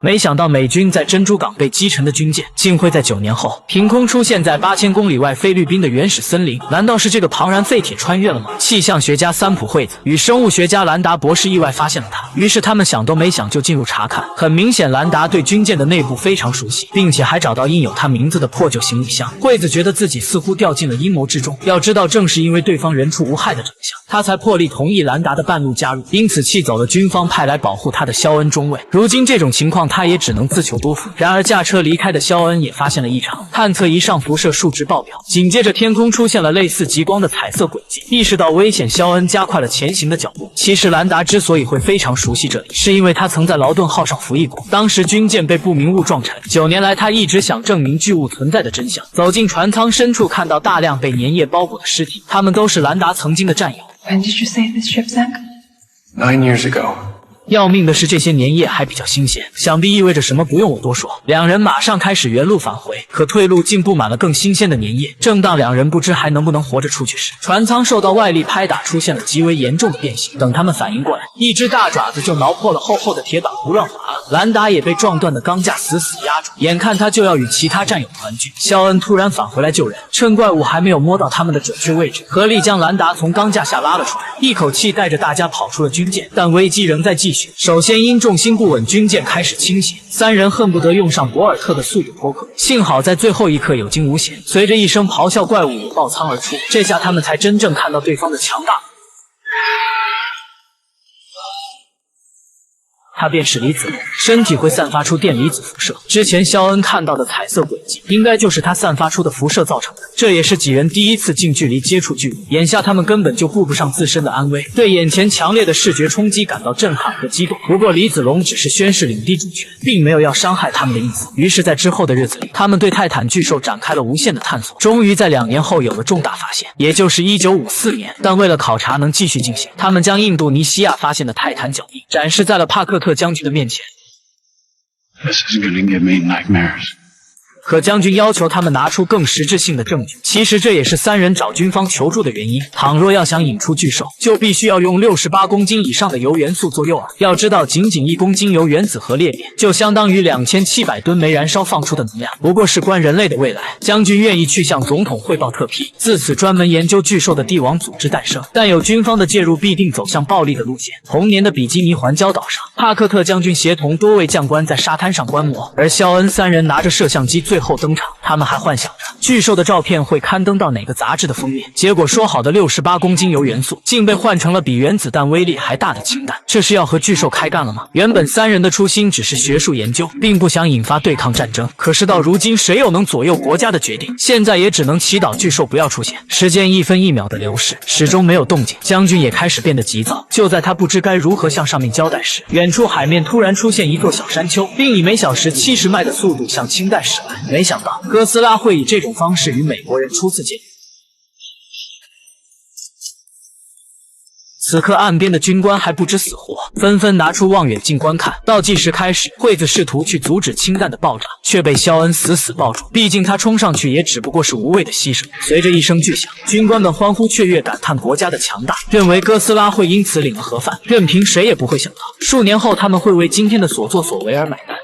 没想到美军在珍珠港被击沉的军舰，竟会在9年后凭空出现在8000公里外菲律宾的原始森林。难道是这个庞然废铁穿越了吗？气象学家三浦惠子与生物学家兰达博士意外发现了它，于是他们想都没想就进入查看。很明显，兰达对军舰的内部非常熟悉，并且还找到印有他名字的破旧行李箱。惠子觉得自己似乎掉进了阴谋之中，要知道正是因为对方人畜无害的长相，他才破例同意兰达的半路加入，因此气走了军方派来保护他的肖恩中尉。如今这种情况，他也只能自求多福。然而驾车离开的肖恩也发现了异常，探测仪上辐射数值爆表，紧接着天空出现了类似极光的彩色轨迹。意识到危险，肖恩加快了前行的脚步。其实兰达之所以会非常熟悉这里，是因为他曾在劳顿号上服役过，当时军舰被不明物撞沉。9年来，他一直想证明巨物存在的真相。走进船舱深处，看到大量被粘液包裹的尸体，他们都是兰达曾经的战友。When did you say this ship sank? 9 years ago. 要命的是，这些粘液还比较新鲜，想必意味着什么，不用我多说。两人马上开始原路返回，可退路竟布满了更新鲜的粘液。正当两人不知还能不能活着出去时，船舱受到外力拍打，出现了极为严重的变形。等他们反应过来，一只大爪子就挠破了厚厚的铁板，胡乱划拉。兰达也被撞断的钢架死死压住，眼看他就要与其他战友团聚。肖恩突然返回来救人，趁怪物还没有摸到他们的准确位置，合力将兰达从钢架下拉了出来，一口气带着大家跑出了军舰。但危机仍在继续，首先因重心不稳，军舰开始倾斜，三人恨不得用上博尔特的速度脱困，幸好在最后一刻有惊无险。随着一声咆哮，怪物也爆仓而出，这下他们才真正看到对方的强大。它便是离子龙，身体会散发出电离子辐射。之前肖恩看到的彩色轨迹，应该就是它散发出的辐射造成的。这也是几人第一次近距离接触巨物，眼下他们根本就顾不上自身的安危，对眼前强烈的视觉冲击感到震撼和激动。不过离子龙只是宣示领地主权，并没有要伤害他们的意思。于是，在之后的日子里，他们对泰坦巨兽展开了无限的探索，终于在2年后有了重大发现，也就是1954年。但为了考察能继续进行，他们将印度尼西亚发现的泰坦脚印展示在了帕克特将军的面前。This is gonna give me nightmares. 可将军要求他们拿出更实质性的证据，其实这也是三人找军方求助的原因。倘若要想引出巨兽，就必须要用68公斤以上的铀元素做诱饵。要知道，仅1公斤铀原子核裂变，就相当于2700吨煤燃烧放出的能量，不过事关人类的未来。将军愿意去向总统汇报特批，自此专门研究巨兽的帝王组织诞生。但有军方的介入，必定走向暴力的路线。同年的比基尼环礁岛上，帕克特将军协同多位将官在沙滩上观摩，而肖恩三人拿着摄像机最后登场。他们还幻想着巨兽的照片会刊登到哪个杂志的封面，结果说好的68公斤铀元素竟被换成了比原子弹威力还大的氢弹。这是要和巨兽开干了吗？原本三人的初心只是学术研究，并不想引发对抗战争，可是到如今，谁又能左右国家的决定？现在也只能祈祷巨兽不要出现。时间1分1秒的流逝，始终没有动静，将军也开始变得急躁。就在他不知该如何向上面交代时，远处海面突然出现一座小山丘，并以每小时70迈的速度向氢弹驶来。没想到哥斯拉会以这种方式与美国人初次见面。此刻岸边的军官还不知死活，纷纷拿出望远镜观看。倒计时开始，惠子试图去阻止氢弹的爆炸，却被肖恩死死抱住。毕竟他冲上去也只不过是无谓的牺牲。随着一声巨响，军官们欢呼雀跃，感叹国家的强大，认为哥斯拉会因此领了盒饭。任凭谁也不会想到，数年后他们会为今天的所作所为而买单。